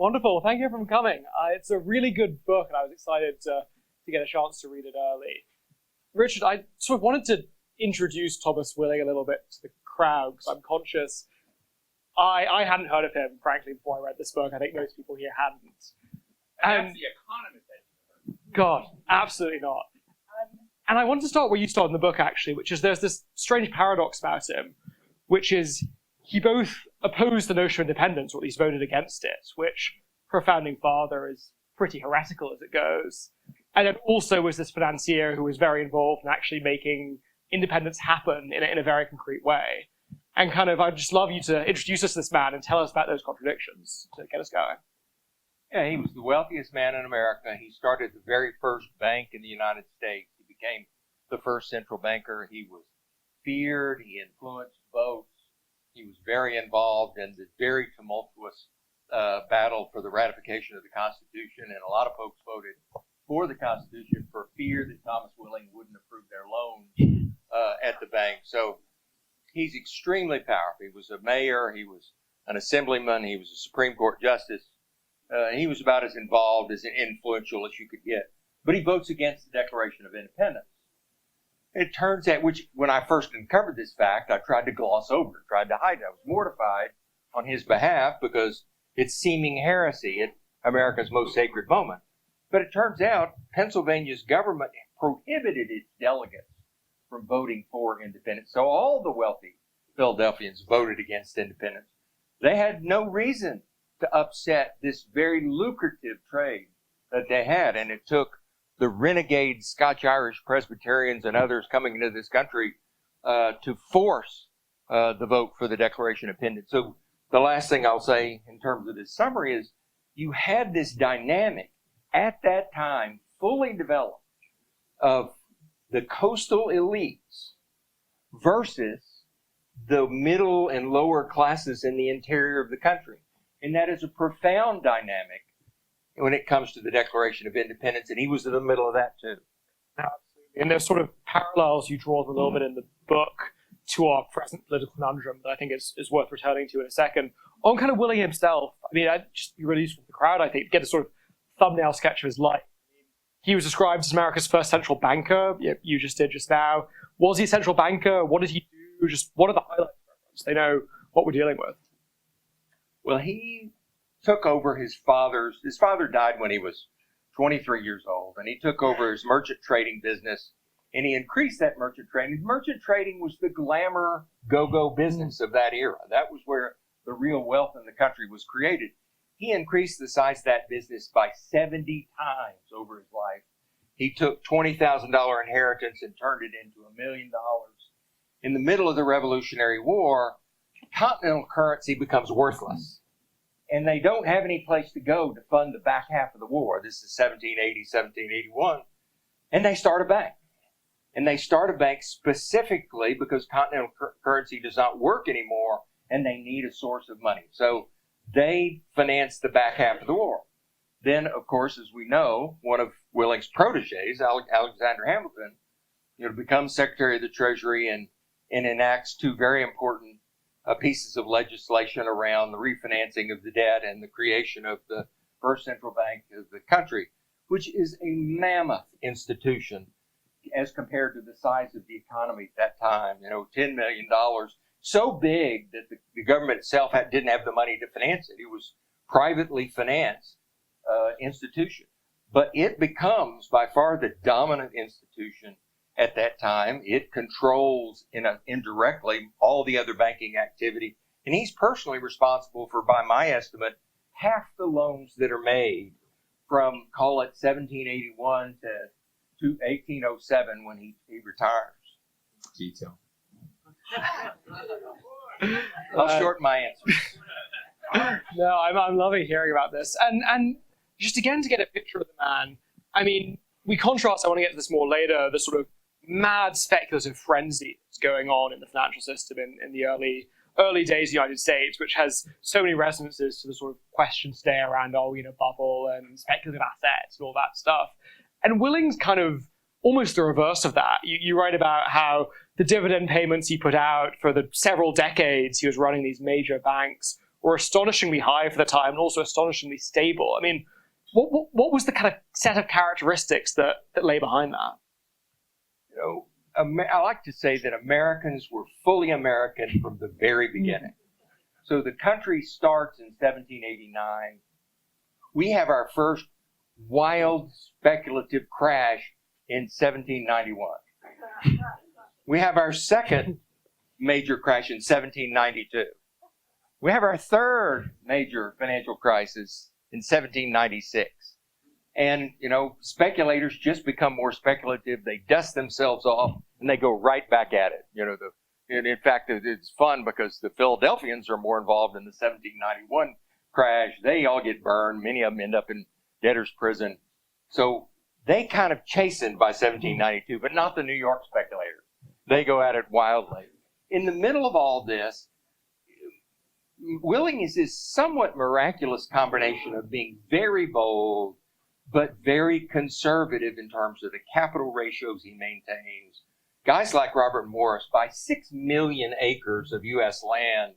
Wonderful. Thank you for coming. It's a really good book, and I was excited to get a chance to read it early. Richard, I sort of wanted to introduce Thomas Willing a little bit to the crowd, because I'm conscious I hadn't heard of him, frankly, before I read this book. I think most people here hadn't. And that's the Economist. God, absolutely not. And I wanted to start where you started in the book, actually, which is there's this strange paradox about him, which is he both opposed the notion of independence, or at least voted against it, which for a founding father is pretty heretical as it goes. And then also was this financier who was very involved in actually making independence happen in a very concrete way. And kind of, I'd just love you to introduce us to this man and tell us about those contradictions to get us going. Yeah, he was the wealthiest man in America. He started the very first bank in the United States. He became the first central banker. He was feared. He influenced votes. He was very involved in the very tumultuous battle for the ratification of the Constitution. And a lot of folks voted for the Constitution for fear that Thomas Willing wouldn't approve their loan at the bank. So he's extremely powerful. He was a mayor. He was an assemblyman. He was a Supreme Court justice. He was about as involved, as influential as you could get. But he votes against the Declaration of Independence. It turns out, which when I first uncovered this fact, I tried to gloss over it, tried to hide it. I was mortified on his behalf because it's seeming heresy at America's most sacred moment. But it turns out Pennsylvania's government prohibited its delegates from voting for independence. So all the wealthy Philadelphians voted against independence. They had no reason to upset this very lucrative trade that they had. And it took the renegade Scotch-Irish Presbyterians and others coming into this country to force the vote for the Declaration of Independence. So the last thing I'll say in terms of this summary is you had this dynamic at that time fully developed of the coastal elites versus the middle and lower classes in the interior of the country. And that is a profound dynamic when it comes to the Declaration of Independence, and he was in the middle of that too. Absolutely. And there's sort of parallels you draw a little bit in the book to our present political conundrum that I think is worth returning to in a second. On kind of Willing himself, I mean, I'd just be really useful for the crowd, I think, to get a sort of thumbnail sketch of his life. He was described as America's first central banker. You just did just now. Was he a central banker? What did he do? Just what are the highlights for us? They know what we're dealing with. Well, he took over his father died when he was 23 years old, and he took over his merchant trading business, and he increased that merchant trading. Merchant trading was the glamour go-go business of that era. That was where the real wealth in the country was created. He increased the size of that business by 70 times over his life. He took $20,000 inheritance and turned it into $1 million. In the middle of the Revolutionary War, continental currency becomes worthless. And they don't have any place to go to fund the back half of the war. This is 1780, 1781. And they start a bank. And they start a bank specifically because continental currency does not work anymore, and they need a source of money. So they finance the back half of the war. Then, of course, as we know, one of Willing's proteges, Alexander Hamilton, becomes Secretary of the Treasury and enacts two very important pieces of legislation around the refinancing of the debt and the creation of the first central bank of the country, which is a mammoth institution as compared to the size of the economy at that time. $10 million, so big that the government itself didn't have the money to finance it. It was privately financed institution. But it becomes by far the dominant institution at that time. It controls indirectly all the other banking activity. And he's personally responsible for, by my estimate, half the loans that are made from, call it 1781 to 1807 when he retires. Detail. I'll shorten my answer. No, I'm loving hearing about this. And just again to get a picture of the man, I mean, we contrast, I want to get to this more later, the sort of mad speculative frenzy that's going on in the financial system in the early days of the United States, which has so many resonances to the sort of questions today around, bubble and speculative assets and all that stuff. And Willing's kind of almost the reverse of that. You write about how the dividend payments he put out for the several decades he was running these major banks were astonishingly high for the time and also astonishingly stable. I mean, what was the kind of set of characteristics that lay behind that? I like to say that Americans were fully American from the very beginning. So the country starts in 1789. We have our first wild speculative crash in 1791. We have our second major crash in 1792. We have our third major financial crisis in 1796. And, speculators just become more speculative. They dust themselves off and they go right back at it. And in fact, it's fun because the Philadelphians are more involved in the 1791 crash. They all get burned. Many of them end up in debtor's prison. So they kind of chastened by 1792, but not the New York speculators. They go at it wildly. In the middle of all this, Willing is this somewhat miraculous combination of being very bold, but very conservative in terms of the capital ratios he maintains. Guys like Robert Morris buy 6 million acres of U.S. land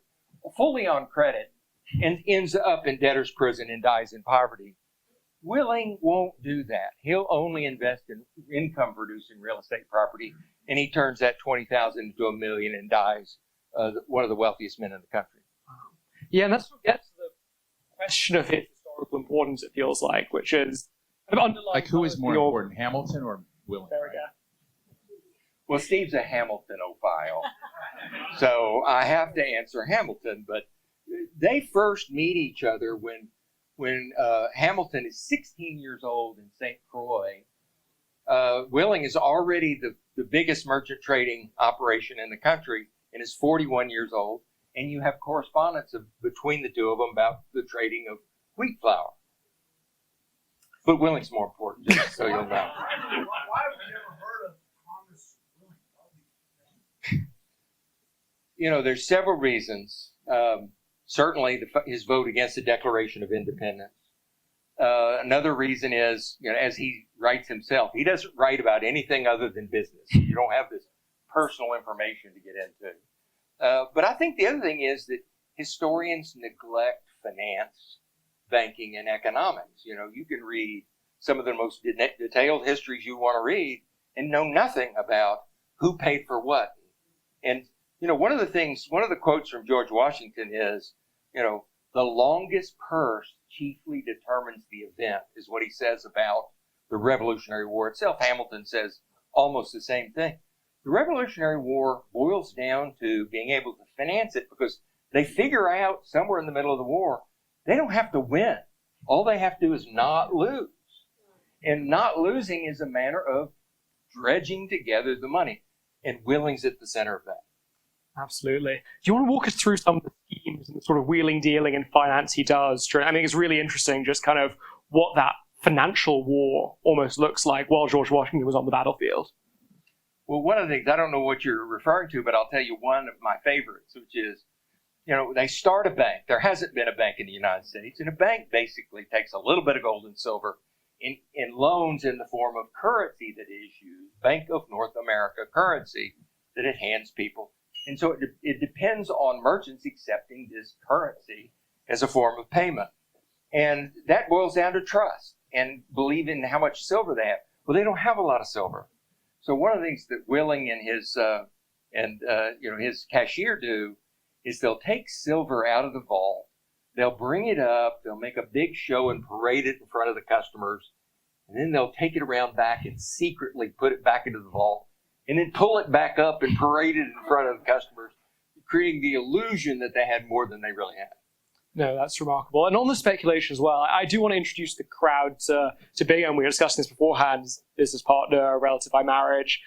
fully on credit and ends up in debtor's prison and dies in poverty. Willing won't do that. He'll only invest in income-producing real estate property, and he turns that $20,000 into $1 million and dies one of the wealthiest men in the country. Yeah, and that's what gets to the question of his historical importance, it feels like, which is kind of underlying. Like, who is more important, Hamilton or Willing? There we go. Well, Steve's a Hamiltonophile, so I have to answer Hamilton. But they first meet each other when Hamilton is 16 years old in St. Croix. Willing is already the biggest merchant trading operation in the country and is 41 years old. And you have correspondence between the two of them about the trading of wheat flour. But Willing's more important, just so you'll know. Why have we never heard of Thomas Willing? There's several reasons. Certainly, his vote against the Declaration of Independence. Another reason is, as he writes himself, he doesn't write about anything other than business. You don't have this personal information to get into. But I think the other thing is that historians neglect finance, banking, and economics. You can read some of the most detailed histories you want to read and know nothing about who paid for what. And, one of the quotes from George Washington is, the longest purse chiefly determines the event, is what he says about the Revolutionary War itself. Hamilton says almost the same thing. The Revolutionary War boils down to being able to finance it because they figure out somewhere in the middle of the war, they don't have to win. All they have to do is not lose. And not losing is a manner of dredging together the money. And Willing's at the center of that. Absolutely. Do you want to walk us through some of the schemes and the sort of wheeling, dealing, and finance he does? I think it's really interesting just kind of what that financial war almost looks like while George Washington was on the battlefield. Well, one of the things, I don't know what you're referring to, but I'll tell you one of my favorites, which is, they start a bank. There hasn't been a bank in the United States, and a bank basically takes a little bit of gold and silver in loans in the form of currency that it issues, Bank of North America currency that it hands people. And so it depends on merchants accepting this currency as a form of payment. And that boils down to trust and believe in how much silver they have. Well, they don't have a lot of silver. So one of the things that Willing and his cashier do is they'll take silver out of the vault, they'll bring it up, they'll make a big show and parade it in front of the customers, and then they'll take it around back and secretly put it back into the vault, and then pull it back up and parade it in front of the customers, creating the illusion that they had more than they really had. No, that's remarkable. And on the speculation as well, I do want to introduce the crowd to Bingham. We were discussing this beforehand, business partner, relative by marriage,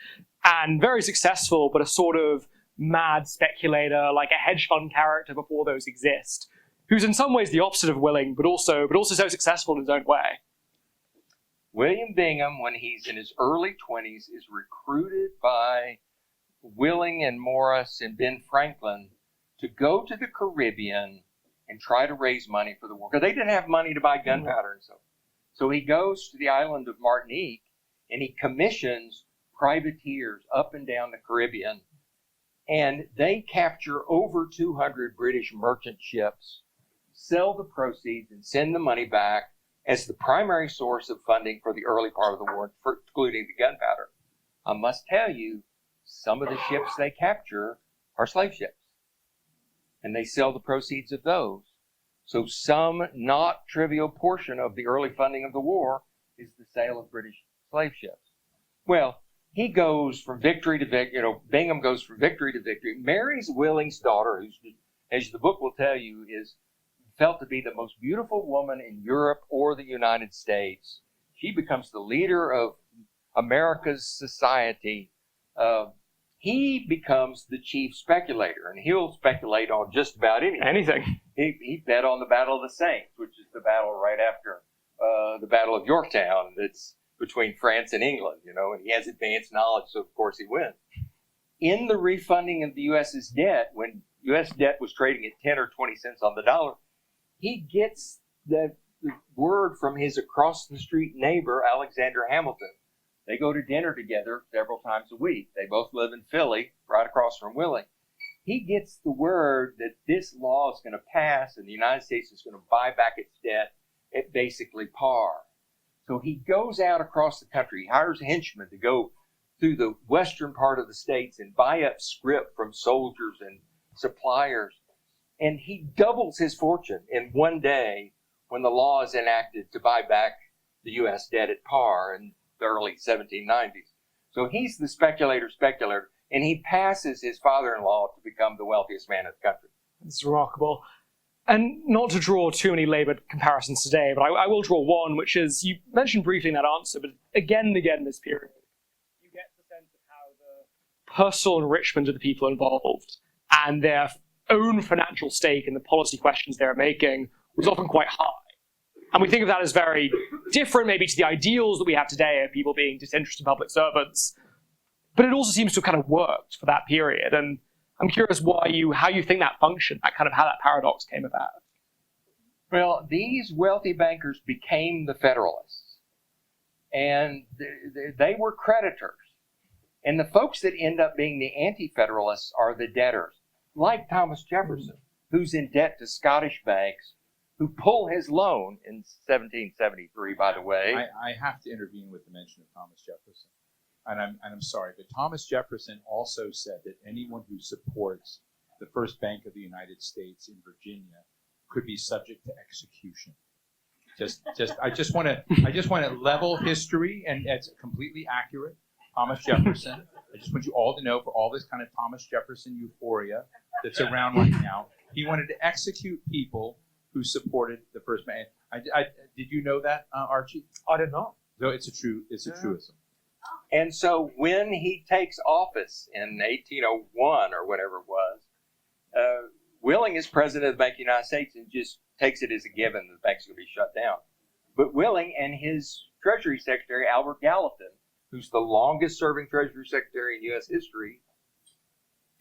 and very successful, but a sort of mad speculator, like a hedge fund character before those exist, who's in some ways the opposite of Willing, but also so successful in his own way. William Bingham, when he's in his early 20s, is recruited by Willing and Morris and Ben Franklin to go to the Caribbean and try to raise money for the war. Because they didn't have money to buy gunpowder and so on. So he goes to the island of Martinique and he commissions privateers up and down the Caribbean. And they capture over 200 British merchant ships sell the proceeds and send the money back as the primary source of funding for the early part of the war, including the gunpowder. I must tell you, some of the ships they capture are slave ships, and they sell the proceeds of those. So some not trivial portion of the early funding of the war is the sale of British slave ships. Well, he goes from victory to victory, Bingham goes from victory to victory, marries Willing's daughter, who's, as the book will tell you, is felt to be the most beautiful woman in Europe or the United States. She becomes the leader of America's society. He becomes the chief speculator, and he'll speculate on just about anything. Anything. He bet on the Battle of the Saints, which is the battle right after the Battle of Yorktown. That's between France and England, and he has advanced knowledge, so of course he wins. In the refunding of the U.S.'s debt, when U.S. debt was trading at 10 or 20 cents on the dollar, he gets the word from his across-the-street neighbor, Alexander Hamilton. They go to dinner together several times a week. They both live in Philly, right across from Willing. He gets the word that this law is going to pass and the United States is going to buy back its debt at basically par. So he goes out across the country. He hires henchmen to go through the western part of the states and buy up scrip from soldiers and suppliers. And he doubles his fortune in one day when the law is enacted to buy back the U.S. debt at par in the early 1790s. So he's the speculator, and he passes his father-in-law to become the wealthiest man in the country. It's remarkable. And not to draw too many labored comparisons today, but I will draw one, which is, you mentioned briefly in that answer, but again and again in this period, you get the sense of how the personal enrichment of the people involved and their own financial stake in the policy questions they're making was often quite high. And we think of that as very different maybe to the ideals that we have today of people being disinterested public servants. But it also seems to have kind of worked for that period. And I'm curious how you think that functioned, how that paradox came about. Well, these wealthy bankers became the Federalists, and they were creditors. And the folks that end up being the anti-Federalists are the debtors, like Thomas Jefferson, who's in debt to Scottish banks, who pull his loan in 1773, by the way. I have to intervene with the mention of Thomas Jefferson. And I'm sorry, but Thomas Jefferson also said that anyone who supports the first Bank of the United States in Virginia could be subject to execution. I just want to level history, and it's completely accurate. Thomas Jefferson. I just want you all to know, for all this kind of Thomas Jefferson euphoria that's around right now, he wanted to execute people who supported the first bank. Did you know that, Archie? I did not. No, it's a truism. And so when he takes office in 1801 or whatever it was, Willing is president of the Bank of the United States and just takes it as a given that the bank's going to be shut down. But Willing and his Treasury Secretary, Albert Gallatin, who's the longest serving Treasury Secretary in U.S. history,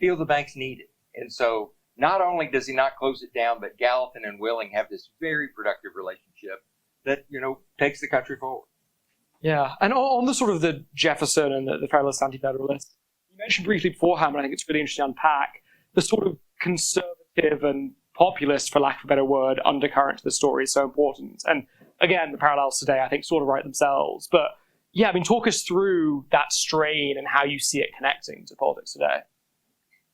feel the bank's needed. And so not only does he not close it down, but Gallatin and Willing have this very productive relationship that, takes the country forward. Yeah, and on the sort of the Jefferson and the Federalist, Anti-Federalist, you mentioned briefly beforehand, but I think it's really interesting to unpack, the sort of conservative and populist, for lack of a better word, undercurrent to the story is so important. And again, the parallels today, I think, sort of write themselves. But yeah, talk us through that strain and how you see it connecting to politics today.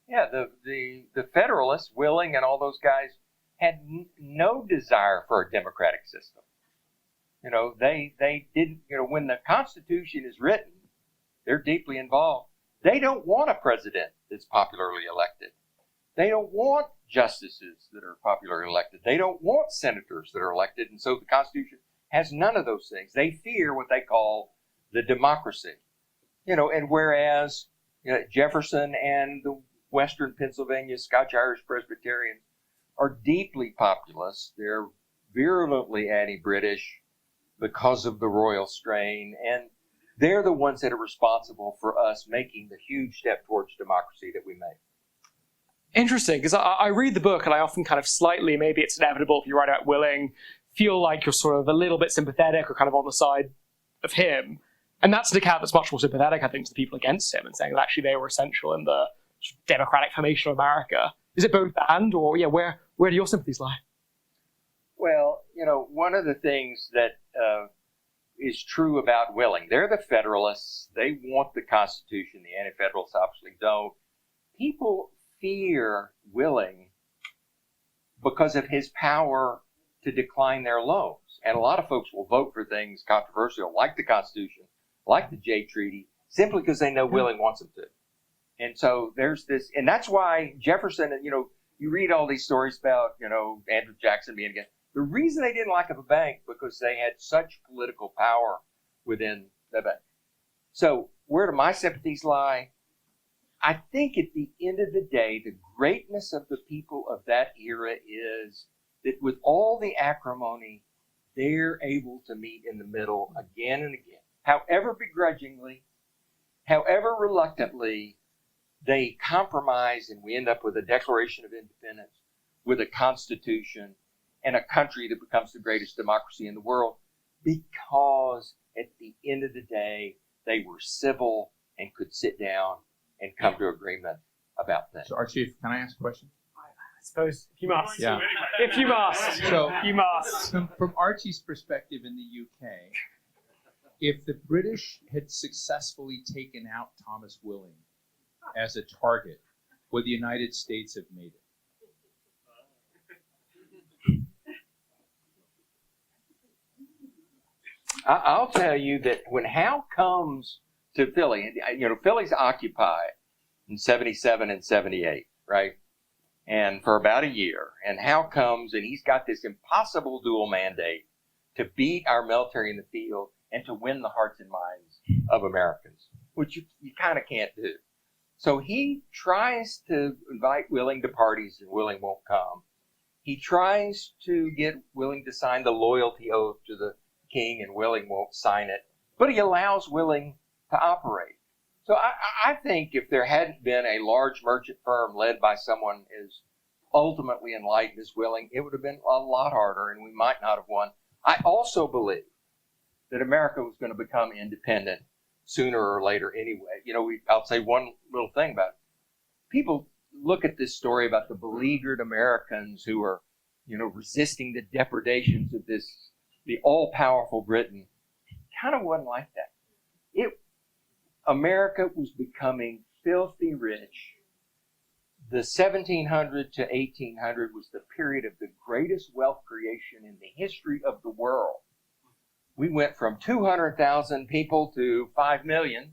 Yeah, the Federalists, Willing and all those guys, had no desire for a democratic system. They didn't, when the Constitution is written, they're deeply involved. They don't want a president that's popularly elected. They don't want justices that are popularly elected. They don't want senators that are elected. And so the Constitution has none of those things. They fear what they call the democracy. And whereas Jefferson and the Western Pennsylvania Scotch-Irish Presbyterians are deeply populist. They're virulently anti-British because of the royal strain, and they're the ones that are responsible for us making the huge step towards democracy that we made. Interesting, because I read the book and I often kind of slightly, maybe it's inevitable if you write about Willing, feel like you're sort of a little bit sympathetic or kind of on the side of him. And that's an account that's much more sympathetic, I think, to the people against him and saying that actually they were essential in the democratic formation of America. Is it both and, or where do your sympathies lie? Well, one of the things that is true about Willing, they're the Federalists. They want the Constitution. The Anti-Federalists obviously don't. People fear Willing because of his power to decline their loans. And a lot of folks will vote for things controversial, like the Constitution, like the Jay Treaty, simply because they know Willing wants them to. And so there's this, and that's why Jefferson, you read all these stories about, Andrew Jackson being against. The reason they didn't like the bank because they had such political power within the bank. So where do my sympathies lie? I think at the end of the day, the greatness of the people of that era is that with all the acrimony, they're able to meet in the middle again and again. However begrudgingly, however reluctantly, they compromise and we end up with a Declaration of Independence, with a Constitution, and a country that becomes the greatest democracy in the world because at the end of the day, they were civil and could sit down and come to agreement about things. So, Archie, can I ask a question? I suppose if you must. Yeah. If you must. So, you must. From Archie's perspective in the UK, if the British had successfully taken out Thomas Willing as a target, would the United States have made it? I'll tell you that when Howe comes to Philly, Philly's occupied in 77 and 78, right? And for about a year. And Howe comes and he's got this impossible dual mandate to beat our military in the field and to win the hearts and minds of Americans, which you kind of can't do. So he tries to invite Willing to parties and Willing won't come. He tries to get Willing to sign the loyalty oath to the king and Willing won't sign it, but he allows Willing to operate. So I think if there hadn't been a large merchant firm led by someone as ultimately enlightened as Willing, it would have been a lot harder and we might not have won. I also believe that America was going to become independent sooner or later anyway. I'll say one little thing about it. People look at this story about the beleaguered Americans who are, resisting the depredations of the all-powerful Britain. Kind of wasn't like that. America was becoming filthy rich. The 1700 to 1800 was the period of the greatest wealth creation in the history of the world. We went from 200,000 people to 5 million.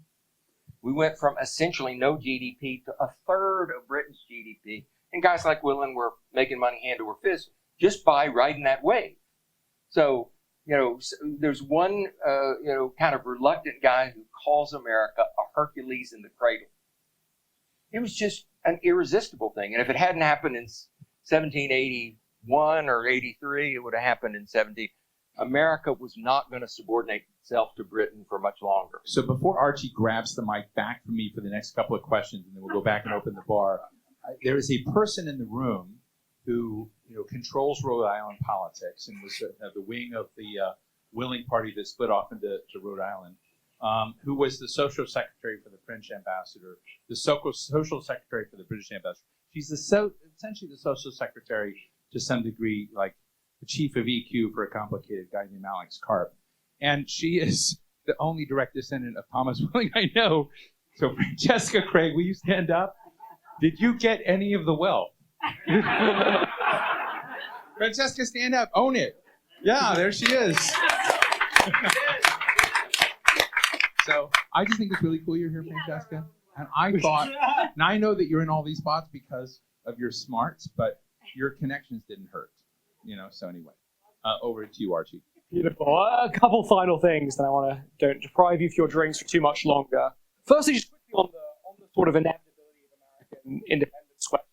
We went from essentially no GDP to a third of Britain's GDP. And guys like Willing were making money hand over fist just by riding that wave. So, there's one, kind of reluctant guy who calls America a Hercules in the cradle. It was just an irresistible thing. And if it hadn't happened in 1781 or 83, it would have happened in 17. America was not going to subordinate itself to Britain for much longer. So before Archie grabs the mic back from me for the next couple of questions, and then we'll go back and open the bar, there is a person in the room who controls Rhode Island politics and was the wing of the Willing party that split off into Rhode Island, who was the social secretary for the French ambassador, the social secretary for the British ambassador. She's essentially the social secretary to some degree, like the chief of EQ for a complicated guy named Alex Karp. And she is the only direct descendant of Thomas Willing I know. So Francesca Craig, will you stand up? Did you get any of the wealth? Francesca, stand up. Own it. Yeah, there she is. So I just think it's really cool you're here, Francesca. And I thought, and I know that you're in all these spots because of your smarts, but your connections didn't hurt. So anyway, over to you, Archie. Beautiful. A couple final things that I want to don't deprive you of your drinks for too much longer. Firstly, just quickly on the sort of inevitability of American independence question,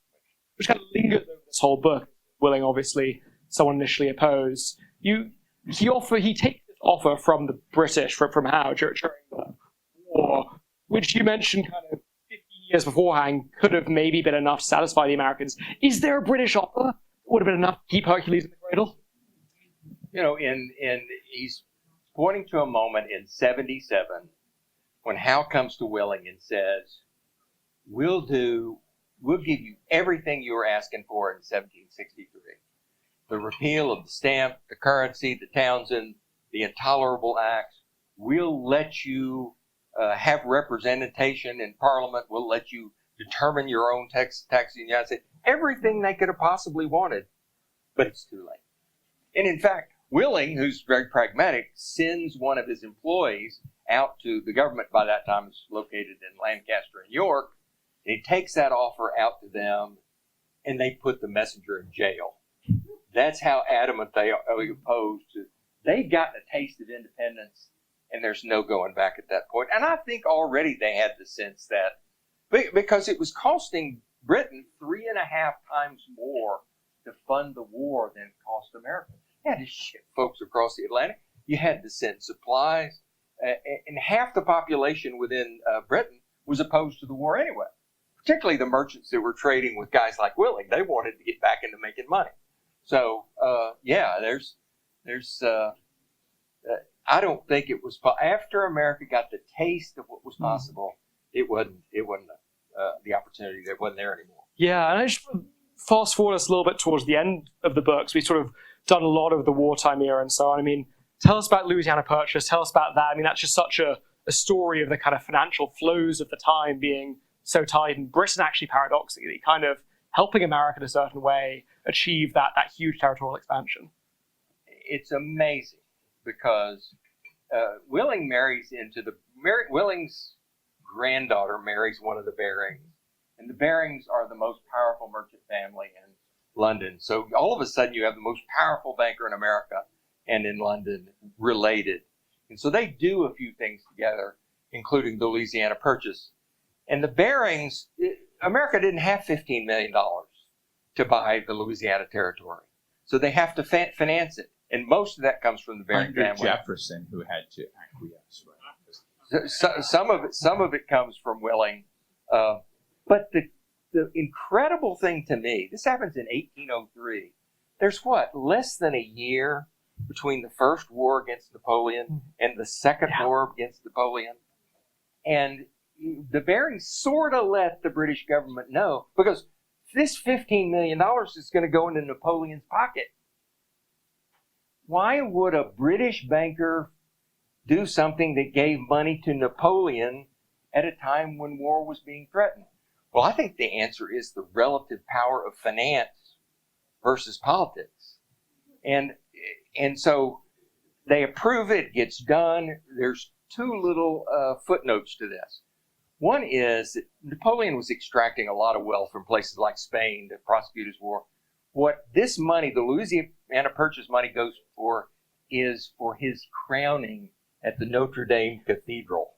which kind of lingers over this whole book. Willing, obviously, someone initially opposed. He takes this offer from the British, from Howe during the war, which you mentioned kind of 50 years beforehand could have maybe been enough to satisfy the Americans. Is there a British offer that would have been enough to keep Hercules in the cradle? He's pointing to a moment in 77 when Howe comes to Willing and says, we'll give you everything you were asking for in 1763. the repeal of the stamp, the currency, the Townsend, the intolerable acts. We'll let you have representation in Parliament. We'll let you determine your own tax in the United States. Everything they could have possibly wanted, but it's too late. And in fact, Willing, who's very pragmatic, sends one of his employees out to the government. By that time, it's located in Lancaster and York. And he takes that offer out to them, and they put the messenger in jail. That's how adamant they are opposed to. They'd gotten a taste of independence, and there's no going back at that point. And I think already they had the sense that, because it was costing Britain 3.5 times more to fund the war than it cost America. You had to ship folks across the Atlantic. You had to send supplies. And half the population within Britain was opposed to the war anyway, particularly the merchants that were trading with guys like Willing. They wanted to get back into making money. So, I don't think it was, after America got the taste of what was possible, it wasn't the opportunity that wasn't there anymore. Yeah, and I just fast forward us a little bit towards the end of the books. We sort of done a lot of the wartime era and so on. I mean, tell us about Louisiana Purchase. Tell us about that. I mean, that's just such a story of the kind of financial flows of the time being so tight, and Britain actually paradoxically kind of helping America in a certain way achieve that huge territorial expansion. It's amazing because Willing marries Willing's granddaughter marries one of the Barings, and the Barings are the most powerful merchant family in London. So all of a sudden you have the most powerful banker in America and in London related. And so they do a few things together, including the Louisiana Purchase. And the Barings, America didn't have $15 million to buy the Louisiana Territory. So they have to finance it. And most of that comes from the Baring family. Jefferson, who had to acquiesce, right? Some of it comes from Willing. But the incredible thing to me, this happens in 1803. There's less than a year between the first war against Napoleon and the second war against Napoleon. And the Barings sort of let the British government know, because this $15 million is going to go into Napoleon's pocket. Why would a British banker do something that gave money to Napoleon at a time when war was being threatened? Well, I think the answer is the relative power of finance versus politics. And so they approve it, gets done. There's two little footnotes to this. One is that Napoleon was extracting a lot of wealth from places like Spain to prosecute his war. What this money, the Louisiana Purchase money, goes for is for his crowning at the Notre Dame Cathedral,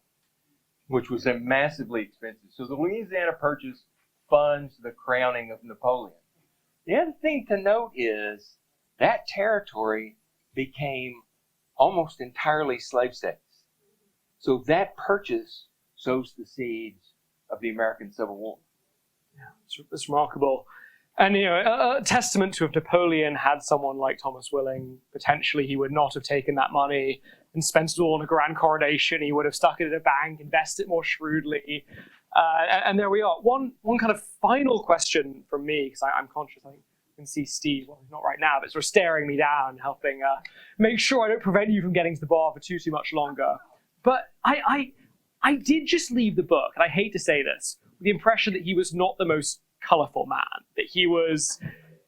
which was massively expensive. So the Louisiana Purchase funds the crowning of Napoleon. The other thing to note is that territory became almost entirely slave states. So that purchase sows the seeds of the American Civil War. Yeah, it's remarkable. And, a testament to if Napoleon had someone like Thomas Willing, potentially he would not have taken that money and spent it all on a grand coronation. He would have stuck it in a bank, invested it more shrewdly. And there we are. One kind of final question from me, because I'm conscious, I think I can see Steve, well, he's not right now, but sort of staring me down, helping make sure I don't prevent you from getting to the bar for too much longer. But I did just leave the book, and I hate to say this, with the impression that he was not the most colourful man, that he was,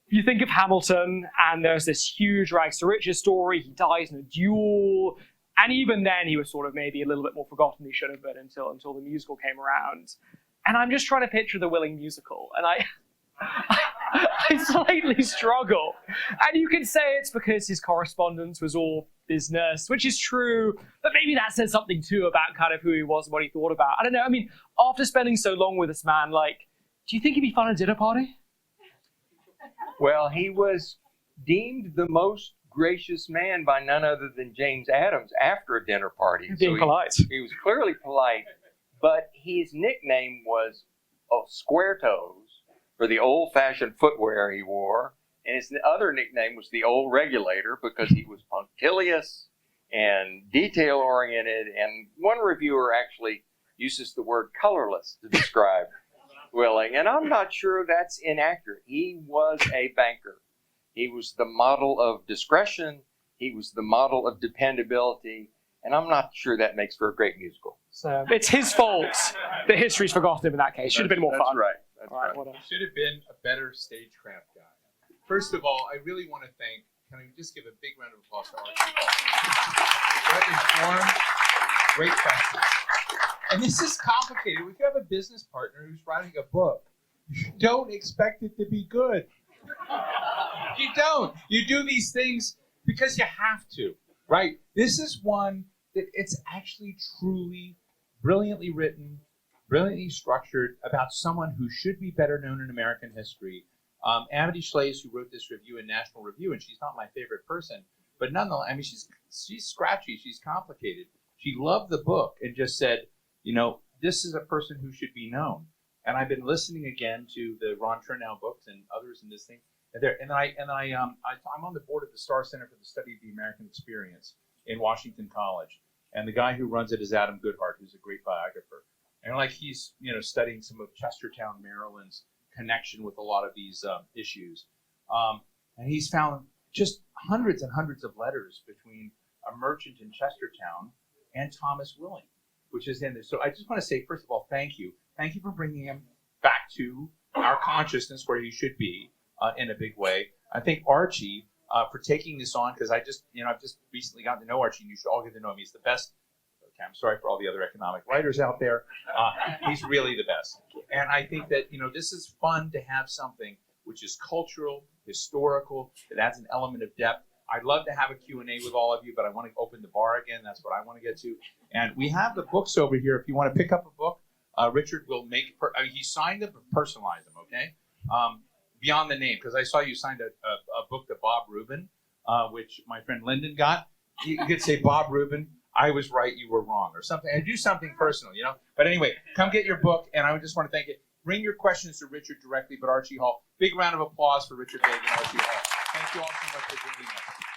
you think of Hamilton, and there's this huge rags to riches story, he dies in a duel, and even then he was sort of maybe a little bit more forgotten than he should have been until the musical came around. And I'm just trying to picture the Willing musical, and I slightly struggle. And you can say it's because his correspondence was all business, which is true, but maybe that says something too about kind of who he was and what he thought about. I don't know, I mean, after spending so long with this man, do you think he'd be fun at a dinner party? Well, he was deemed the most gracious man by none other than James Adams after a dinner party. Being polite. He was clearly polite, but his nickname was Square Toes, for the old-fashioned footwear he wore, and his other nickname was the Old Regulator because he was punctilious and detail-oriented, and one reviewer actually uses the word colorless to describe Willing, and I'm not sure that's inaccurate. He was a banker. He was the model of discretion. He was the model of dependability. And I'm not sure that makes for a great musical. So it's his fault that history's forgotten him in that case. Should have been more That's fun. right. That's All right, right. what else? Should have been a better stagecraft guy. First of all, I really want to thank, can I just give a big round of applause to Archie? What informed, great questions. And this is complicated. If you have a business partner who's writing a book, you don't expect it to be good. You don't. You do these things because you have to, right? This is one that it's actually truly brilliantly written, brilliantly structured about someone who should be better known in American history. Amity Shlaes, who wrote this review in National Review, and she's not my favorite person, but nonetheless, I mean, she's scratchy, she's complicated. She loved the book and just said, you know, this is a person who should be known. And I've been listening again to the Ron Chernow books and others in this thing. I'm on the board of the Starr Center for the Study of the American Experience in Washington College, and the guy who runs it is Adam Goodhart, who's a great biographer. And like he's studying some of Chestertown, Maryland's connection with a lot of these issues, and he's found just hundreds and hundreds of letters between a merchant in Chestertown and Thomas Willing, which is in there. So I just want to say, first of all, thank you for bringing him back to our consciousness where he should be in a big way. I thank Archie for taking this on, because I've just recently gotten to know Archie, and you should all get to know him. He's the best. Okay, I'm sorry for all the other economic writers out there. He's really the best. And I think that, this is fun to have something which is cultural, historical, that adds an element of depth. I'd love to have a Q&A with all of you, but I want to open the bar again. That's what I want to get to. And we have the books over here. If you want to pick up a book, Richard will make, he signed them, but personalize them, okay? Beyond the name, because I saw you signed a book to Bob Rubin, which my friend Lyndon got. You could say, Bob Rubin, I was right, you were wrong, or something. And do something personal, But anyway, come get your book, and I just want to thank you. Bring your questions to Richard directly, but Archie Hall. Big round of applause for Richard Begg and Archie Hall. Thank you all so much for joining us.